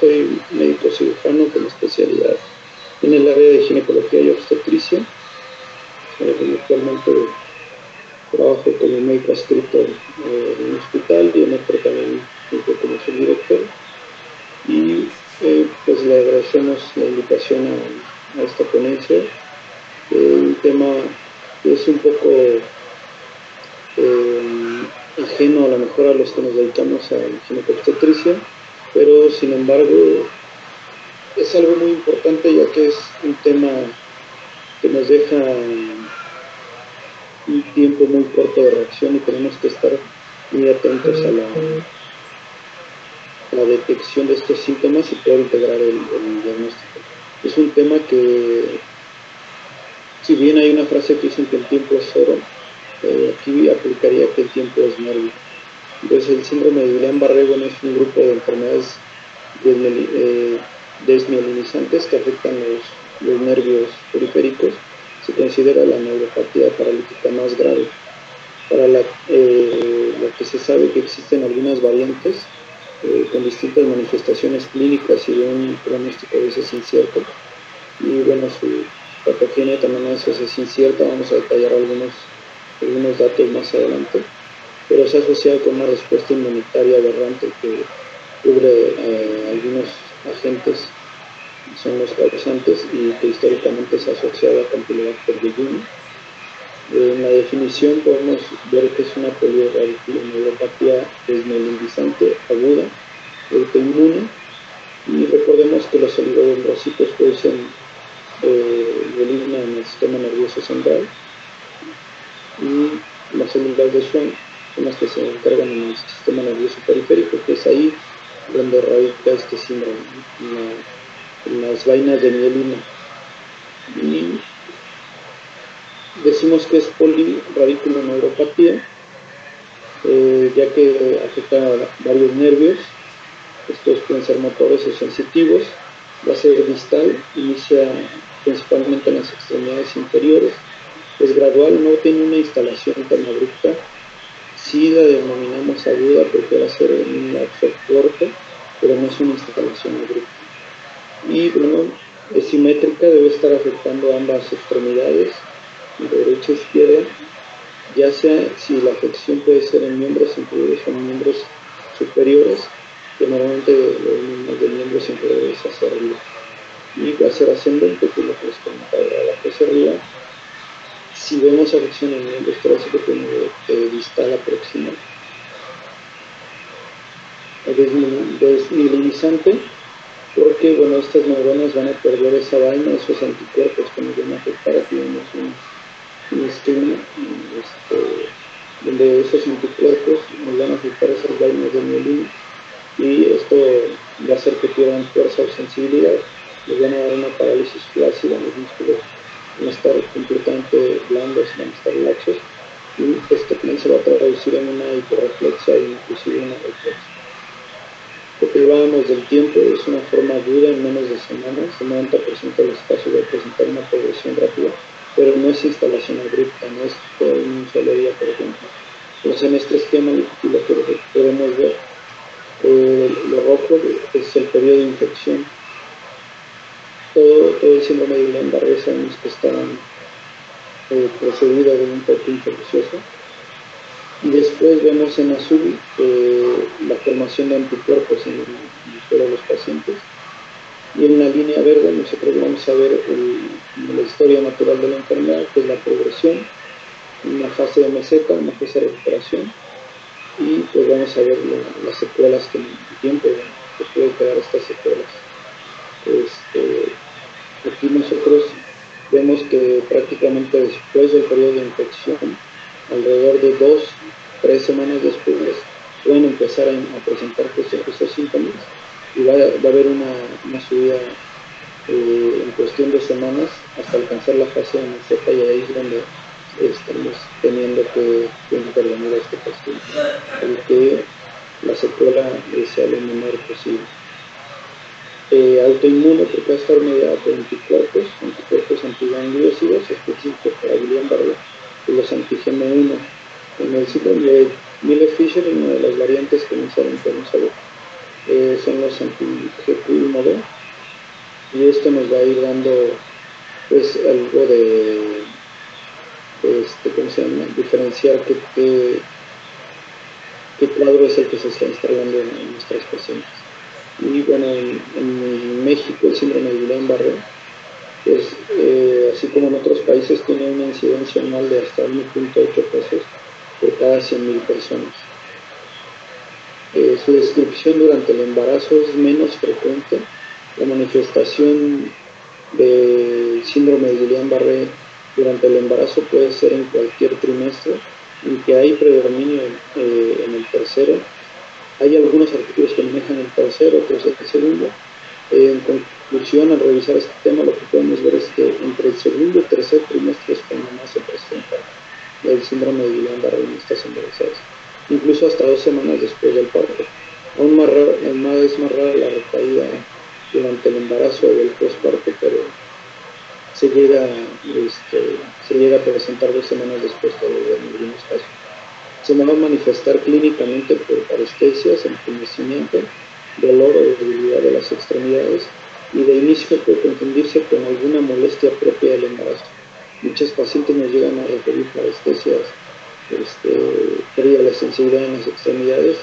soy médico cirujano con especialidad en el área de ginecología y obstetricia. Actualmente trabajo como médico adscrito en un hospital y en otro también funjo como subdirector. Y pues le agradecemos la invitación a esta ponencia, un tema que es un poco ajeno a lo mejor a los que nos dedicamos a la ginecobstetricia, pero sin embargo es algo muy importante, ya que es un tema que nos deja un tiempo muy corto de reacción y tenemos que estar muy atentos a la detección de estos síntomas y poder integrar el diagnóstico. Es un tema que, si bien hay una frase que dicen que el tiempo es oro, aquí aplicaría que el tiempo es nervio. Entonces, el síndrome de Guillain-Barré, bueno, es un grupo de enfermedades desmielinizantes que afectan los nervios periféricos. Se considera la neuropatía paralítica más grave, para la que se sabe que existen algunas variantes con distintas manifestaciones clínicas y de un pronóstico a veces incierto. Y bueno, su patogenia también a veces es incierta. Vamos a detallar algunos datos más adelante, pero se ha asociado con una respuesta inmunitaria aberrante que cubre algunos agentes, son los causantes, y que históricamente se ha asociado a Campylobacter jejuni. En la definición podemos ver que es una polirradiculoneuropatía desmielinizante aguda, autoinmune, y recordemos que los oligodendrocitos producen mielina en el sistema nervioso central, y las células de Schwann son las que se encargan en el sistema nervioso periférico, que es ahí donde radica este síndrome, ¿no? En las vainas de mielina. Y decimos que es polirradiculoneuropatía, ya que afecta a varios nervios. Estos pueden ser motores o sensitivos. Va a ser distal, inicia principalmente en las extremidades inferiores. Es gradual, no tiene una instalación tan abrupta. Sí la denominamos aguda porque va a ser en un lapso corto, pero no es una instalación abrupta. Y bueno, es simétrica, debe estar afectando ambas extremidades, derecha e izquierda, ya sea si la afección puede ser en miembros inferiores o en miembros superiores, que normalmente lo vemos más de miembros inferiores hacia arriba. Y va a ser ascendente, que es lo que les comentaba, de abajo hacia arriba. Si vemos afección en miembros torácicos, pues de distal a proximal. Desmielinizante, porque bueno, estas neuronas van a perder esa vaina, esos anticuerpos que nos van a afectar. Aquí vemos un esquema donde esos anticuerpos nos van a afectar esas vainas de mielina, y esto va a hacer que pierdan fuerza o sensibilidad. Les van a dar una parálisis flácida, los músculos van a estar completamente blandos, van a estar laxos, y esto también se va a traducir en una hiporreflexia e inclusive una reflexia. Lo que hablábamos del tiempo es una forma aguda en menos de semanas. El 90% de los casos va a presentar una progresión rápida, pero no es instalación abrupta, no es todo en un solo día, por ejemplo. Entonces, en este esquema aquí lo que podemos ver, lo rojo es el periodo de infección. Todo el síndrome de Guillain-Barré sabemos que está precedido de un foco infeccioso. Y después vemos en azul la formación de anticuerpos en el suero de los pacientes. Y en la línea verde nosotros vamos a ver la historia natural de la enfermedad, que es la progresión, una fase de meseta, una fase de recuperación, y pues vamos a ver las secuelas que en el tiempo, bueno, que puede quedar estas secuelas. Aquí nosotros vemos que prácticamente después del periodo de infección, alrededor de 2-3 semanas después, pueden empezar a presentarse esos síntomas, y va a haber una subida en cuestión de semanas hasta alcanzar la fase de meseta, y ahí es donde estamos teniendo que intervenir a este paciente para que la secuela sea lo menor posible. Autoinmune, porque va a estar mediada por anticuerpos antigangliósidos específicos para Guillain-Barré, los anti-GM1. En el síndrome de Miller-Fisher, una de las variantes que no sabemos vamos a ver, son los anti-GQ1B, y esto nos va a ir dando pues algo de ¿cómo se llama? Diferenciar qué cuadro es el que se está instalando en nuestras pacientes. Y bueno, en México el síndrome de Guillain-Barré, pues así como en otros países, tiene una incidencia anual de hasta 1.8 casos por cada 100.000 personas. Su descripción durante el embarazo es menos frecuente. La manifestación del síndrome de Guillain-Barré durante el embarazo puede ser en cualquier trimestre, aunque hay predominio en el tercero. Hay algunos artículos que manejan el tercero, otros el segundo. En conclusión, al revisar este tema, lo que podemos ver es que entre el segundo y tercer trimestre es cuando más se presenta el síndrome de Guillain-Barré en estas embarazadas, incluso hasta 2 semanas después del parto. Aún más raro, es más rara la recaída durante el embarazo o el posparto, pero se llega a presentar 2 semanas después todavía en algunos casos. Se va a manifestar clínicamente por parestesias, entumecimiento, dolor o debilidad de las extremidades, y de inicio puede confundirse con alguna molestia propia del embarazo. Muchas pacientes nos llegan a referir parestesias, pérdida de la sensibilidad en las extremidades,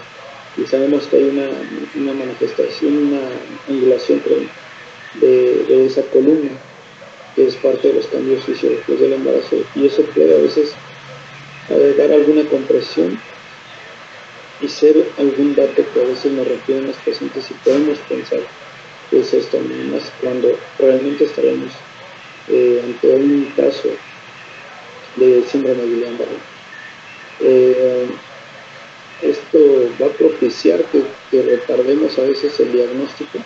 y sabemos que hay una manifestación, una angulación de esa columna, que es parte de los cambios fisiológicos del embarazo, y eso puede a veces dar alguna compresión y ser algún dato que a veces nos refieren los pacientes y podemos pensar que es esto, más cuando realmente estaremos ante un caso de síndrome de Guillain-Barré. Esto va a propiciar que retardemos a veces el diagnóstico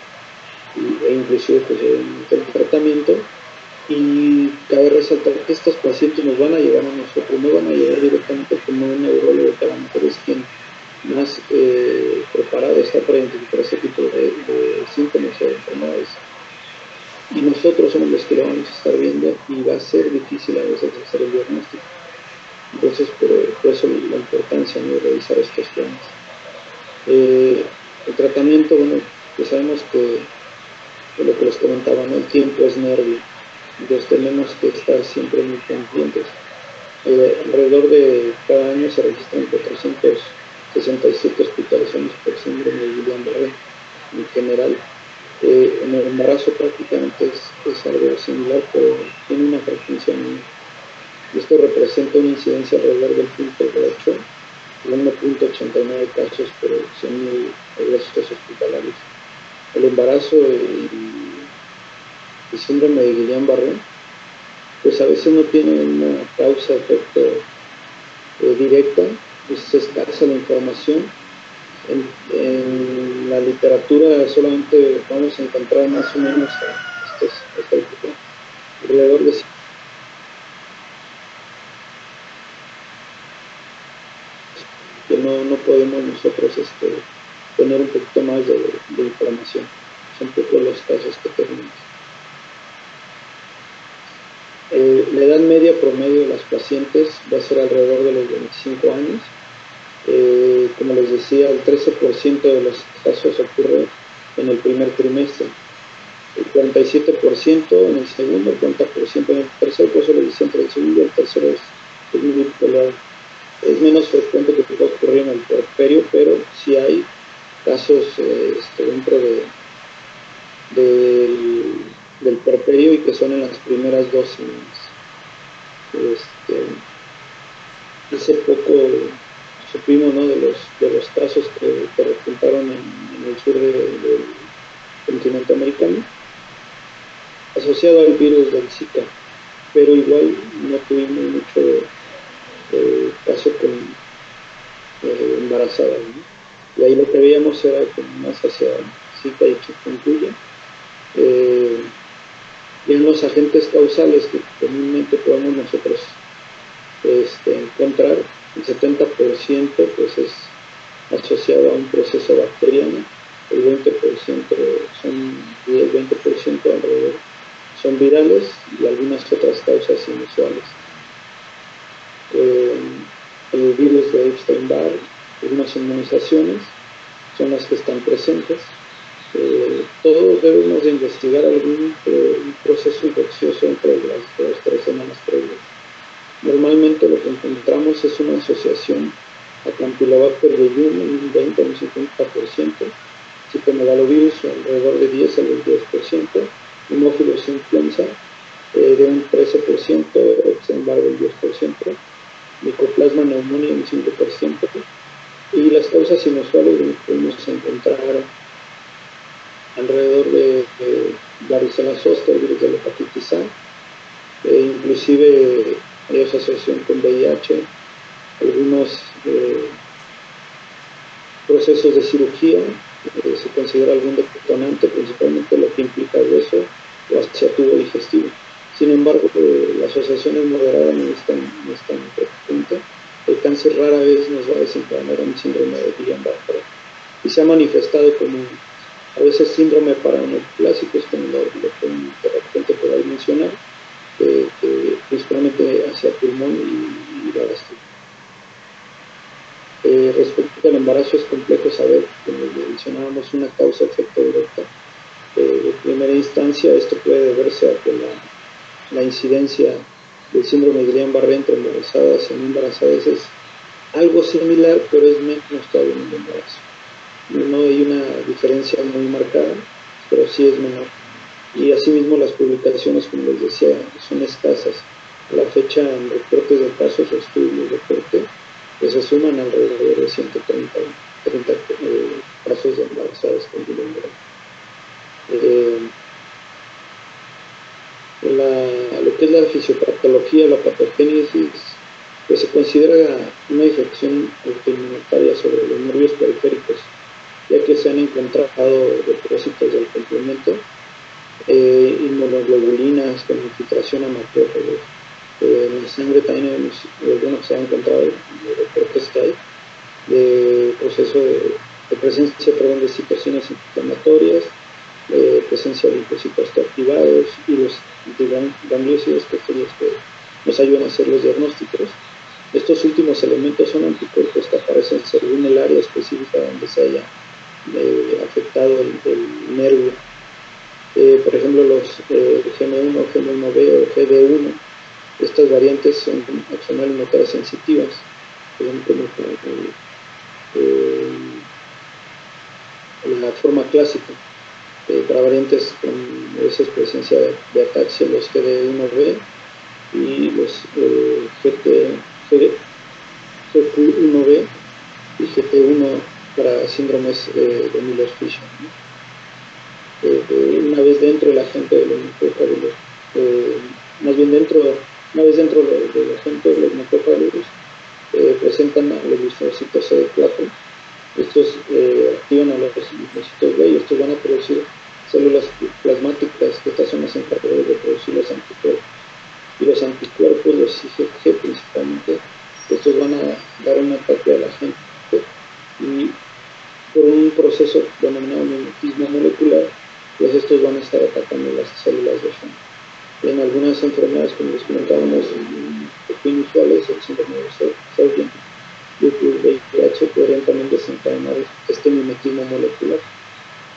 e inclusive pues, el tratamiento, y cabe resaltar que estos pacientes nos van a llegar a nosotros, no van a llegar directamente como un neurólogo, que a lo mejor es quien más preparado está para identificar este tipo de síntomas o de enfermedades, y nosotros somos los que lo vamos a estar viendo y va a ser difícil a veces hacer el diagnóstico. Entonces por eso la importancia, ¿no?, de revisar estos temas. El tratamiento, bueno, pues sabemos que lo que les comentaba, ¿no?, el tiempo es nervio, entonces tenemos que estar siempre muy pendientes. Alrededor de cada año se registran 467 hospitalizaciones por síndrome de Guillain-Barré en general. En el embarazo prácticamente es algo similar, pero tiene una frecuencia menor. Esto representa una incidencia alrededor del 0.8 a 1.89 casos por 100.000 egresos hospitalarios. El embarazo y síndrome de Guillain-Barré, pues a veces no tiene una causa-efecto directa, es escasa la información. En la literatura solamente vamos a encontrar más o menos alrededor de que no podemos nosotros tener un poquito más de información. Son pocos los casos que tenemos. La edad media promedio de las pacientes va a ser alrededor de los 25 años. Como les decía, el 13% de los casos ocurre en el primer trimestre, el 47% en el segundo, el 40% en el tercero. Por eso les decía, entre el segundo y el tercero es muy peleado. Es menos frecuente que pueda ocurrir en el puerperio, pero sí hay casos dentro del puerperio, y que son en las primeras 2 semanas. Hace poco supimos, ¿no?, de los casos que repuntaron en el sur del continente americano, asociado al virus del Zika, pero igual no tuvimos mucho caso con embarazadas, ¿no? Y ahí lo que veíamos era como más hacia Zika y chikungunya. Y en los agentes causales que comúnmente podemos nosotros encontrar, el 70% pues es asociado a un proceso bacteriano, el 20% alrededor son virales, y algunas otras causas inusuales. El virus de Epstein-Barr, algunas inmunizaciones, son las que están presentes. Todos debemos de investigar algún proceso infeccioso entre las 2-3 semanas previas. Normalmente lo que encontramos es una asociación a Campylobacter jejuni en un 20 o un 50%, citomegalovirus alrededor de 10 al 22%, Haemophilus influenza de un 13%, Epstein-Barr del 10%, Mycoplasma pneumoniae un 5%, y las causas inusuales donde podemos encontrar alrededor de varicela zoster, virus de la hepatitis A, inclusive hay asociación con VIH, algunos procesos de cirugía, se considera algún detonante, principalmente lo que implica hueso o hacia tubo digestivo. Sin embargo, la asociación es moderada, no es tan frecuente. El cáncer rara vez nos va a desencadenar un síndrome de Guillain-Barré y se ha manifestado como a veces síndrome paraneoplásicos, como lo que de repente por ahí mencionar, principalmente hacia pulmón y la gastritis. Respecto al embarazo es complejo saber, como mencionábamos, una causa-efecto directa. De primera instancia, esto puede deberse a que la incidencia del síndrome de Guillain-Barré entre embarazadas y no embarazadas es algo similar, pero es menos todavía en el embarazo. No hay una diferencia muy marcada, pero sí es menor. Y asimismo las publicaciones, como les decía, son escasas. A la fecha, en reportes de casos o estudios de reporte, que se suman alrededor de 130 casos de embarazadas con Guillain-Barré. Lo que es la fisiopatología, la patogénesis, pues se considera una infección autoinmunitaria sobre los nervios periféricos, ya que se han encontrado depósitos del complemento, inmunoglobulinas con infiltración a macrófagos. En la sangre también se ha encontrado en reportes que hay de proceso de presencia de citocinas inflamatorias, presencia de linfocitos activados y los antigangliósidos, que son los que nos ayudan a hacer los diagnósticos. Estos últimos elementos son anticuerpos que aparecen según el área específica donde se haya afectado el nervio. Por ejemplo, los GM1, GM1B o GD1, estas variantes son axonal y motoras sensitivas, como la forma clásica. Para variantes con veces presencia de ataxia, los GD1B y los GQ1B y GT1 para síndromes de Miller-Fisher, ¿no? Una vez dentro del agente de los macrófagos, una vez dentro del agente de los macrófagos, presentan a los linfocitos de plato. Estos activan a los linfocitos B y estos van a producir células plasmáticas, que estas son las encargadas de producir los anticuerpos. Y los anticuerpos, los IgG principalmente, estos van a dar un ataque a la gente y por un proceso denominado mimetismo molecular, pues estos van a estar atacando las células de fondo. En algunas enfermedades, como les comentábamos, inusuales, el síndrome de Sjögren, lupus, VIH, podrían también desencadenar este mimetismo molecular,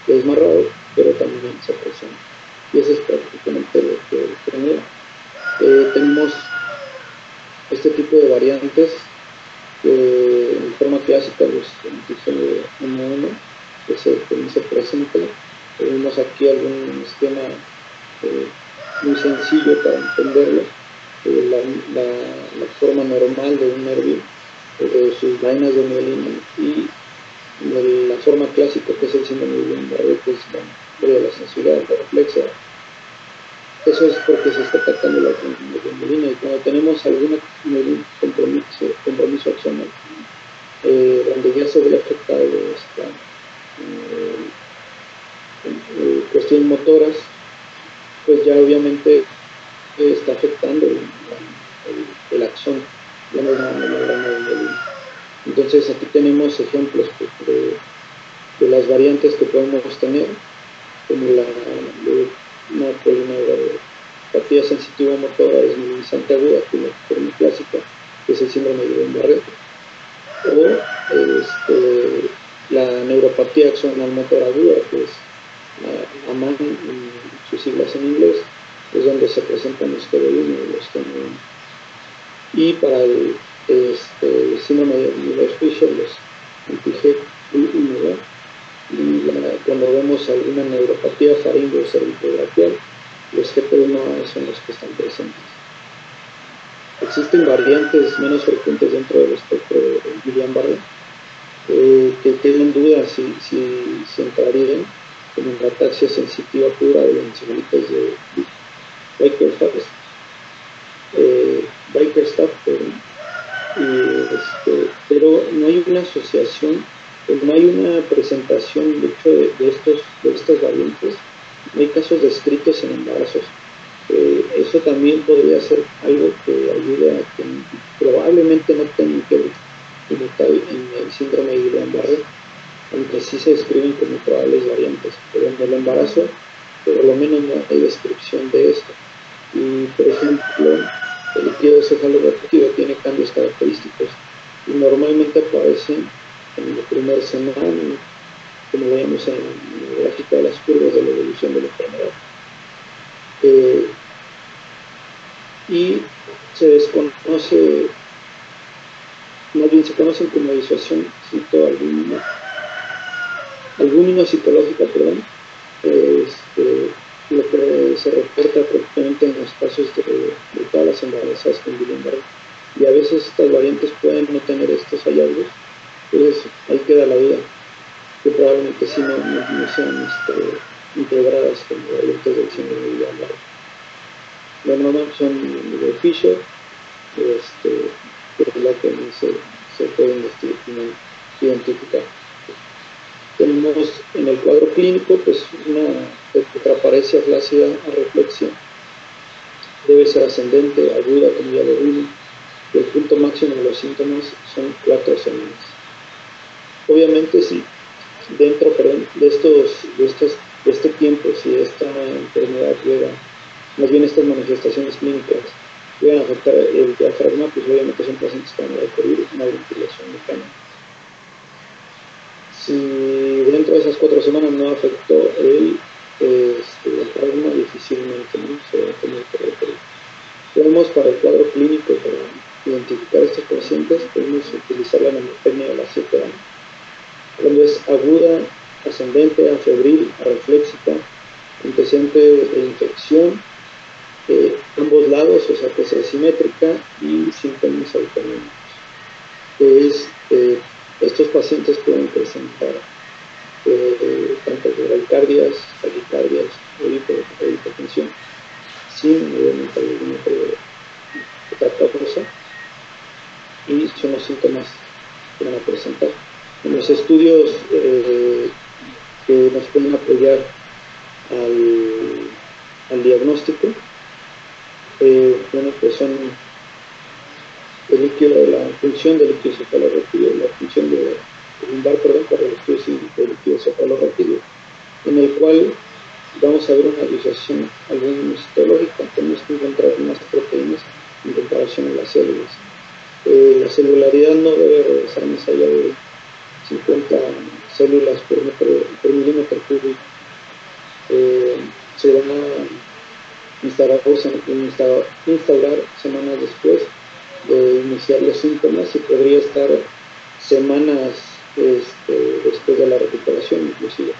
que es más raro, pero también se presenta. Y eso es prácticamente lo que genera. Tenemos este tipo de variantes en forma clásica, los antígenos M1, que también se presenta. Tenemos aquí algún esquema muy sencillo para entenderlo. La forma normal de un nervio, sus vainas de mielina, y la forma clásica, que es el síndrome de Guillain-Barré, que es la sensibilidad, la reflexa. Eso es porque se está atacando la mielina, y cuando tenemos algún compromiso axonal, donde ya se ve afectado esta cuestiones motoras, pues ya obviamente está afectando el axón, ya no es nada más la grana de mielina. Entonces aquí tenemos ejemplos de las variantes que podemos tener, como una polineuropatía sensitiva motora desmovilizante aguda, que es la forma clásica, que es el síndrome de Guillain-Barré, o la neuropatía neuropatía axonal motor aguda, que es AMAN, sus siglas en inglés, es donde se presentan los GD1 y los GM1. Y para el síndrome de Miller-Fisher, los anti-G1, y cuando vemos alguna neuropatía faringo cervicobraquial, los GP1A son los que están presentes. Existen variantes menos frecuentes dentro del espectro de Guillain-Barré, que tienen dudas si entrarían como en la ataxia sensitiva pura de la encefalitis de Bickerstaff, pero no hay una asociación, no hay una presentación de hecho de estas variantes, no hay casos descritos en embarazos. Eso también podría ser algo que ayude a que probablemente no tengan que ver como tal en el síndrome de Guillain-Barré, aunque sí se describen como probables variantes, pero en el embarazo por lo menos no hay descripción de esto. Y por ejemplo, el líquido cefalorraquídeo tiene cambios característicos y normalmente aparecen en la primera semana, como vemos en la gráfica de las curvas de la evolución de la enfermedad. Y se desconoce, más bien se conocen como disociación albúmina citológica, perdón, lo que se reporta prácticamente en los casos de todas las embarazadas con Guillain-Barré. Y a veces estas variantes pueden no tener estos hallazgos, entonces ahí queda la duda, que probablemente sí no sean integradas como variantes del síndrome de Guillain-Barré. Lo normal son de Fisher, que es la que se puede identificar. Tenemos en el cuadro clínico pues una tetraparesia flácida a reflexión. Debe ser ascendente, aguda, como ya lo vimos. El punto máximo de los síntomas son 4 semanas. Obviamente, si dentro de este tiempo, si esta enfermedad llega, más bien estas manifestaciones clínicas llegan a afectar el diafragma, pues obviamente son pacientes que van a requerir una ventilación mecánica. Si dentro de esas 4 semanas no afectó el diafragma, difícilmente se va a tener que requerir. Podemos, para el cuadro clínico, para identificar a estos pacientes, podemos utilizar la mnemotecnia de las 7 años. Cuando es aguda, ascendente, afebril, arrefléxica, antecedente de infección, ambos lados, o sea que sea simétrica y síntomas autonómicos. Estos pacientes pueden presentar tanto bradicardias, taquicardias o hipotensión, sin obviamente alguna otra causa, y son los síntomas que van a presentar. En los estudios que nos pueden apoyar al diagnóstico, bueno, pues son la función del líquido cefalorraquídeo, la función de lumbar, perdón, para el estudio del líquido cefalorraquídeo, en el cual vamos a ver una disociación albúmino-citológica. Tenemos que encontrar más proteínas en comparación a las células. La celularidad no debe regresar más allá de 50 células por milímetro cúbico. Se van a instaurar semanas después de iniciar los síntomas y podría estar semanas después de la recuperación inclusive.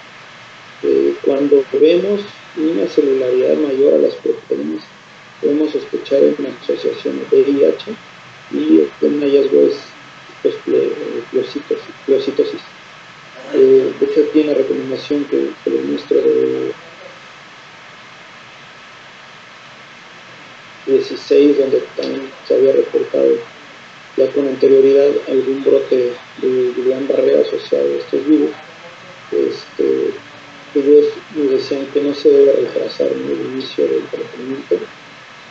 Cuando vemos una celularidad mayor a las proteínas, podemos sospechar en una asociación de VIH y un hallazgo es pleocitosis. De hecho, aquí en la recomendación que les muestro de 16, donde también se había reportado ya con anterioridad algún brote de Guillain-Barré asociado a estos virus, ellos nos decían que no se debe retrasar en el inicio del tratamiento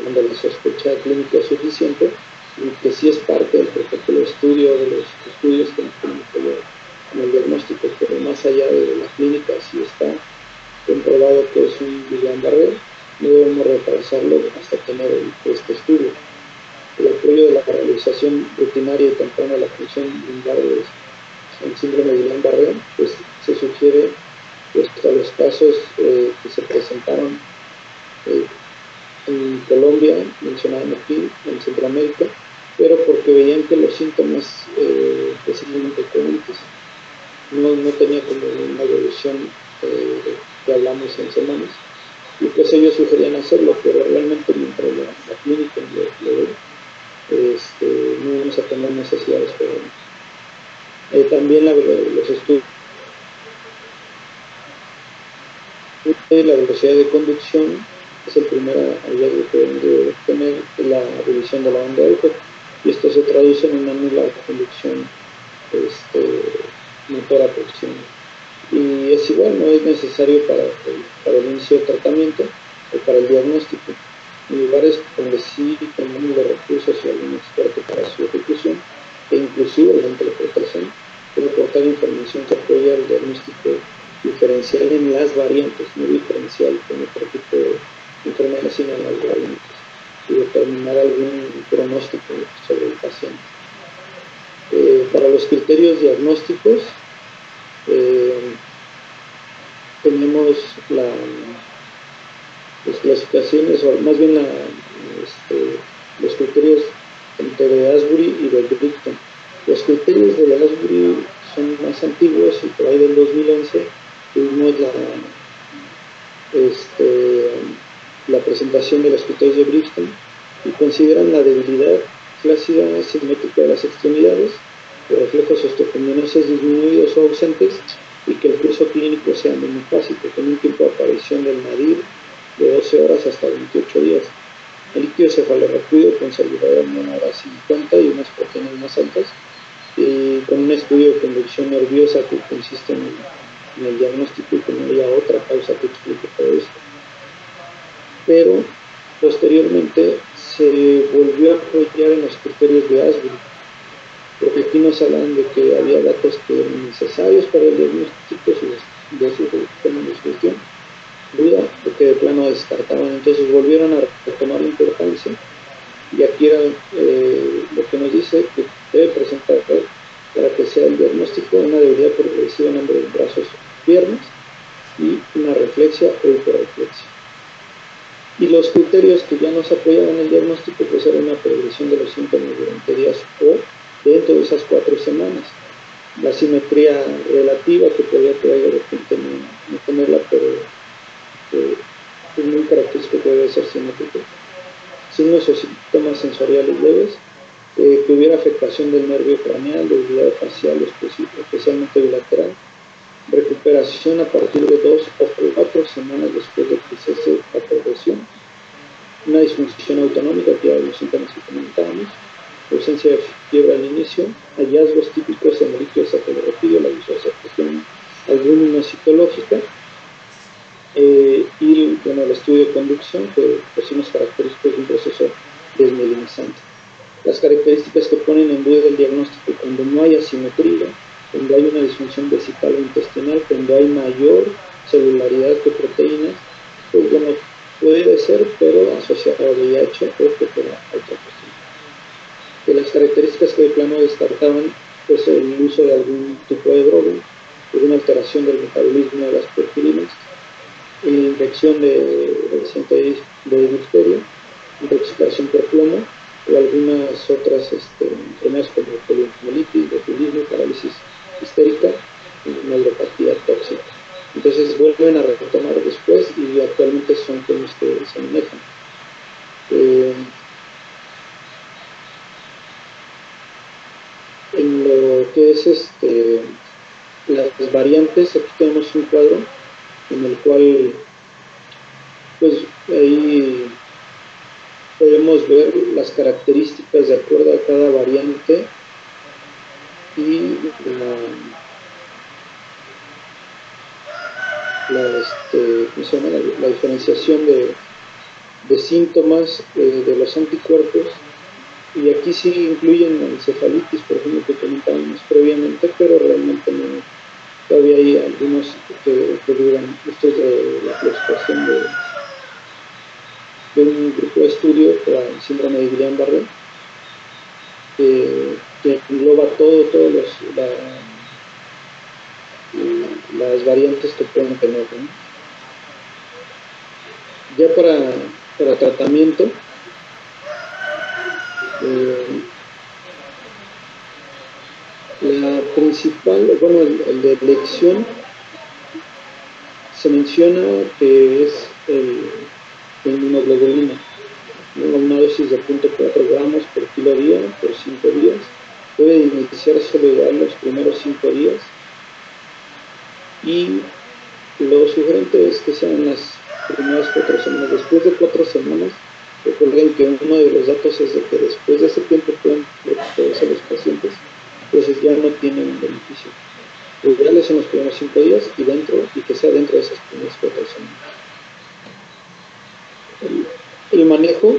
cuando la sospecha clínica es suficiente, y que sí es parte del protocolo de estudio, de los estudios que nos pueden apoyar en el diagnóstico, pero más allá de la clínica, si está comprobado que es un Guillain-Barré, no debemos retrasarlo hasta tener este estudio. El apoyo de la realización rutinaria y temprana de la función lumbar en síndrome de Guillain-Barré, pues se sugiere refiere pues, a los casos que se presentaron en Colombia, mencionaban aquí, en Centroamérica, pero porque veían que los síntomas siguen frecuentes. No tenía como una evolución que hablamos en semanas, y pues ellos sugerían hacerlo, pero realmente mientras la clínica lo ve, no vamos a tener necesidades por también los estudios de la velocidad de conducción es el primer hallazgo que deben de obtener la revisión de la onda Elcott, y esto se traduce en una nula conducción motora aproximada. Y es igual, no es necesario para el inicio de tratamiento o para el diagnóstico. En lugares donde sí tenemos los recursos y algún experto para su ejecución, e inclusive la interpretación, puede aportar información que apoya el diagnóstico diferencial en las variantes, no diferencial con otro tipo de enfermedad, sino en las variantes, y determinar algún pronóstico sobre el paciente. Para los criterios diagnósticos, tenemos las clasificaciones, o más bien los criterios tanto de Asbury y de Brighton. Los criterios de Asbury son más antiguos y por ahí del 2011 tuvimos la presentación de los criterios de Brighton, y consideran la debilidad flácida simétrica de las extremidades, los reflejos osteoconvenosos disminuidos o ausentes, y que el curso clínico sea monofásico, con un tiempo de aparición del nadir de 12 horas hasta 28 días. El líquido cefalorraquídeo con salivadora en 1 hora 50 y unas proteínas más altas, y con un estudio de conducción nerviosa que consiste en el diagnóstico y que no haya otra causa que explique todo esto. Pero posteriormente se volvió a apoyar en los criterios de Asbury, porque aquí nos hablan de que había datos que eran necesarios para el diagnóstico de su gestión, duda, porque de plano descartaban. Entonces volvieron a retomar la importancia, y aquí era lo que nos dice que debe presentar para que sea el diagnóstico una debilidad progresiva en ambos brazos, piernas, y una reflexia o hiporreflexia. Y los criterios que ya nos apoyaban en el diagnóstico pues era una progresión de los síntomas durante días o dentro de esas 4 semanas. La simetría relativa, que podía por ahí de repente no tenerla, pero es muy característico que debe ser simétrico. Signos o síntomas sensoriales leves, que hubiera afectación del nervio craneal, debilidad facial, especialmente bilateral, recuperación a partir de 2 o 4 semanas después de que cese la progresión, una disfunción autonómica, que ya los síntomas que comentábamos, ausencia de fiebre al inicio, hallazgos típicos en el líquido cefalorraquídeo, la disociación albúmino-citológica, y bueno, el estudio de conducción, que pues signos característicos de un proceso desmielinizante. Las características que ponen en duda el diagnóstico: cuando no hay asimetría, cuando hay una disfunción vesical o intestinal, cuando hay mayor celularidad que proteínas, pues bueno, puede ser, pero asociado a VIH o que fuera otra cuestión. De las características que de plano descartaban, pues el uso de algún tipo de droga, alguna alteración del metabolismo de las porfirinas, infección de difteria, intoxicación por plomo, o algunas otras enfermedades como poliomielitis, botulismo, parálisis histérica, neuropatía tóxica. Entonces vuelven a retomar después, y actualmente son temas que se manejan. En lo que es las variantes, aquí tenemos un cuadro en el cual pues ahí podemos ver las características de acuerdo a cada variante, y la diferenciación de síntomas de los anticuerpos. Y aquí sí incluyen la encefalitis, por ejemplo, que comentábamos previamente, pero realmente no, todavía hay algunos que dudan. Esto es de la expresión de un grupo de estudio para el síndrome de Guillain-Barré, que engloba todos las variantes que pueden tener, ¿no? Ya para tratamiento, la principal, bueno, el de elección se menciona que es el inmunoglobulina, una dosis de 0.4 gramos por kilo día por 5 días. Debe iniciar solo igual los primeros 5 días y lo sugerente es que sean las primeras 4 semanas. Después de 4 semanas, recuerden que uno de los datos es de que después de ese tiempo pueden recuperarse los pacientes, entonces ya no tienen un beneficio. Lo ideal es en los primeros 5 días y que sea dentro de esas primeras 4 semanas. El manejo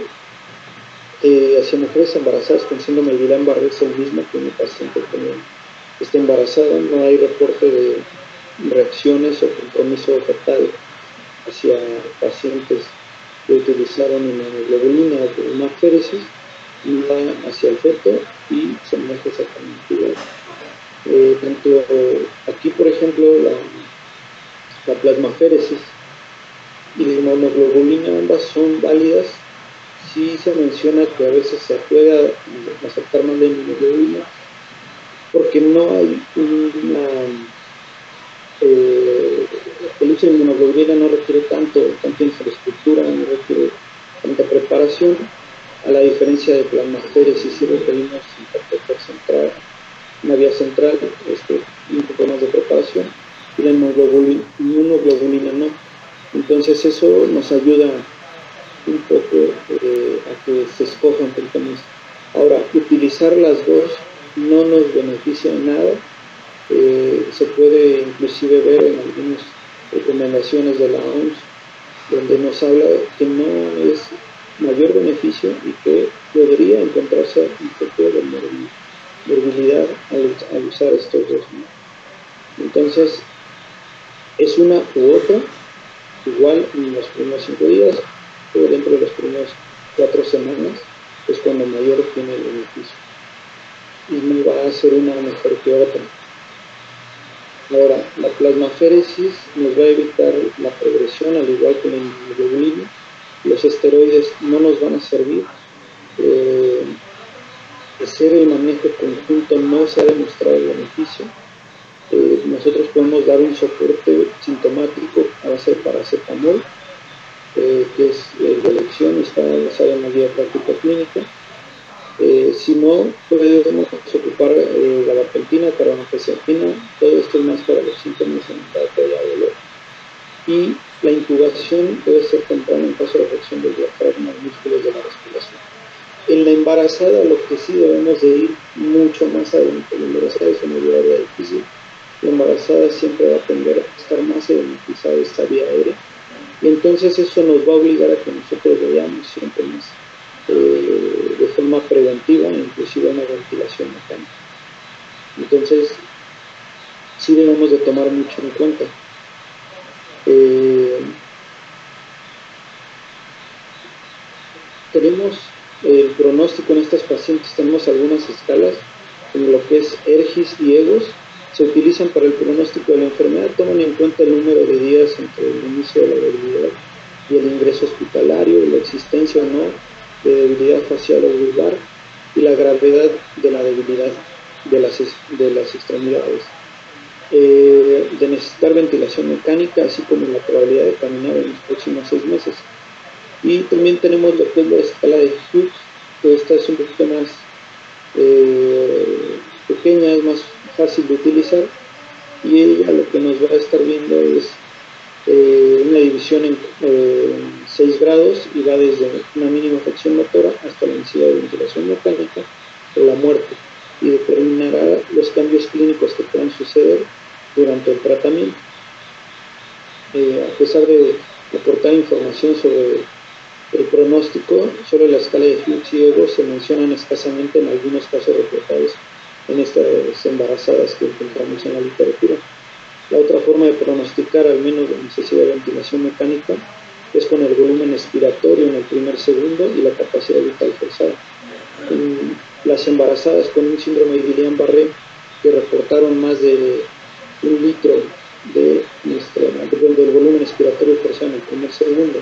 hacia mujeres embarazadas con síndrome de Guillain-Barré es el mismo que una paciente que está embarazada. No hay reporte de reacciones o compromiso fetal hacia pacientes que utilizaron inmunoglobulina o plasmaféresis, nada hacia el feto y se maneja exactamente igual. Tanto aquí, por ejemplo, la plasmaféresis y la inmunoglobulina, ambas son válidas. Sí se menciona que a veces se puede aceptar más la inmunoglobulina porque no hay el uso de inmunoglobulina no requiere tanta infraestructura, no requiere tanta preparación, a la diferencia de plasmaféresis. Sí requerimos un catéter central, una vía central, un poco más de preparación, y la inmunoglobulina no. Entonces eso nos ayuda un poco a que se escoja un poquito más. Ahora, utilizar las dos no nos beneficia en nada. Se puede inclusive ver en algunas recomendaciones de la OMS donde nos habla que no es mayor beneficio y que podría encontrarse un poco de morbilidad al usar estos dos, ¿no? Entonces, es una u otra, igual en los primeros 5 días o dentro de las primeras 4 semanas es cuando mayor tiene el beneficio y no va a ser una mejor que otra. Ahora, la plasmaféresis nos va a evitar la progresión, al igual que la inmunoglobulina. Los esteroides no nos van a servir. Hacer el manejo conjunto no se ha demostrado el beneficio. Nosotros podemos dar un soporte sintomático a base de paracetamol, que es de elección y está basado en la guía práctica clínica. Si no, podemos ocupar gabapentina, carbamazepina. Todo esto es más para los síntomas en caso de dolor. Y la intubación debe ser temprana en caso de afección del diafragma y músculos de la respiración. En la embarazada, lo que sí debemos de ir mucho más adelante. La embarazada es una vida difícil. La embarazada siempre va a tender a estar más edematizada esta vía aérea. Y entonces eso nos va a obligar a que nosotros veamos siempre más de forma preventiva, inclusive una ventilación mecánica. Entonces, sí debemos de tomar mucho en cuenta. Tenemos el pronóstico en estas pacientes, tenemos algunas escalas, en lo que es ERGIS y EGOS, se utilizan para el pronóstico de la enfermedad, toman en cuenta el número de días entre el inicio de la debilidad y el ingreso hospitalario, la existencia o no de debilidad facial o vulvar y la gravedad de la debilidad de las extremidades, de necesitar ventilación mecánica, así como la probabilidad de caminar en los próximos 6 meses. Y también tenemos lo que es la escala de Hughes, que esta es un poquito más pequeña, es más fácil de utilizar, y ella lo que nos va a estar viendo es una división en 6 grados y va desde una mínima afección motora hasta la necesidad de ventilación mecánica o la muerte, y determinará los cambios clínicos que puedan suceder durante el tratamiento. A pesar de aportar información sobre el pronóstico, solo la escala de Hughes y EGOS se mencionan escasamente en algunos casos reportados en estas embarazadas que encontramos en la literatura. La otra forma de pronosticar, al menos la necesidad de ventilación mecánica, es con el volumen expiratorio en el primer segundo y la capacidad vital forzada. En las embarazadas con un síndrome de Guillain-Barré que reportaron más de 1 litro del volumen expiratorio forzado en el primer segundo,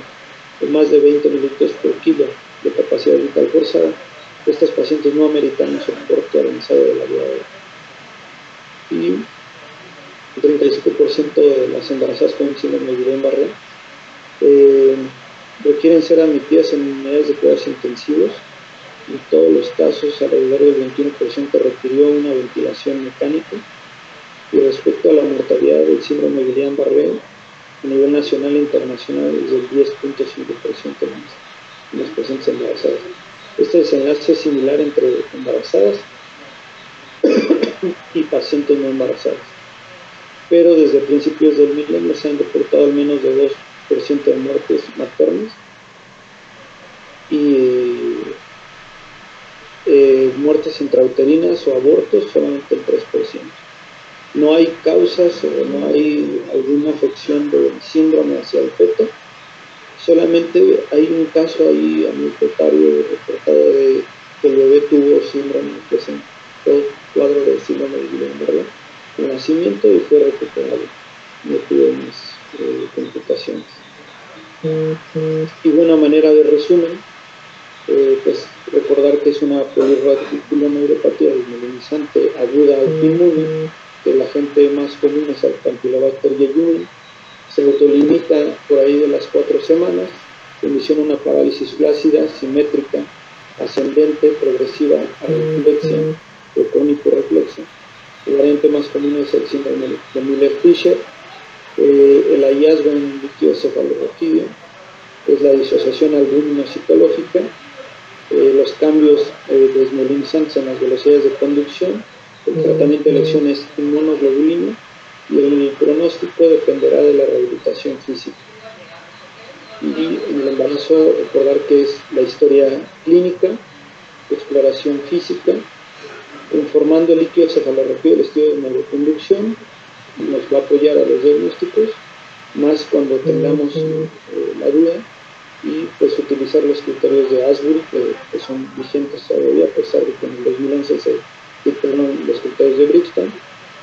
de más de 20 mililitros por kilo de capacidad vital forzada, estos pacientes no ameritan un soporte avanzado de la vía aérea. Y el 35% de las embarazadas con síndrome de Guillain-Barré requieren ser admitidas en unidades de cuidados intensivos. En todos los casos, alrededor del 21% requirió una ventilación mecánica. Y respecto a la mortalidad del síndrome de Guillain-Barré, a nivel nacional e internacional es del 10.5% en las pacientes embarazadas. Este desenlace es similar entre embarazadas y pacientes no embarazadas. Pero desde principios del milenio se han reportado al menos de 2% de muertes maternas y muertes intrauterinas o abortos solamente el 3%. No hay causas o no hay alguna afección del síndrome hacia el feto. Solamente hay un caso ahí anecdotario reportado de que el bebé tuvo síndrome, presentó cuadro de síndrome de Guillain-Barré al nacimiento y fue recuperado. No tuvo más complicaciones. Y buena manera de resumen, pues recordar que es una polirradiculoneuropatía desmielinizante aguda autoinmune, que la gente más común es el Campylobacter jejuni, se autolimita por ahí de las 4 semanas, condiciona una parálisis flácida, simétrica, ascendente, progresiva, arreflexia o crónico-reflexa. La variante más común es el síndrome de Miller-Fisher. El hallazgo en líquido cefalorraquídeo es la disociación albúmino-citológica, los cambios desmielinizantes en las velocidades de conducción, el tratamiento de elección es inmunoglobulina y el pronóstico dependerá de la rehabilitación física. Y en el embarazo, recordar que es la historia clínica, exploración física, informando el líquido cefalorraquídeo del estudio de neuroconducción, nos va a apoyar a los diagnósticos, más cuando tengamos la duda, y pues utilizar los criterios de Asbury que son vigentes todavía, a pesar de que en el 2011 se dictaron los criterios de Brixton,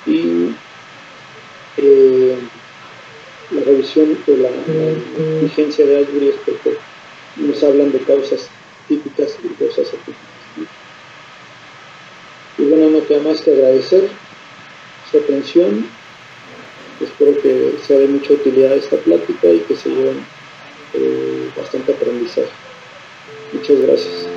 y la revisión de la vigencia de Asbury es porque nos hablan de causas típicas y causas atípicas. Y bueno, no queda más que agradecer su atención. Espero que sea de mucha utilidad esta plática y que se lleven bastante aprendizaje. Muchas gracias.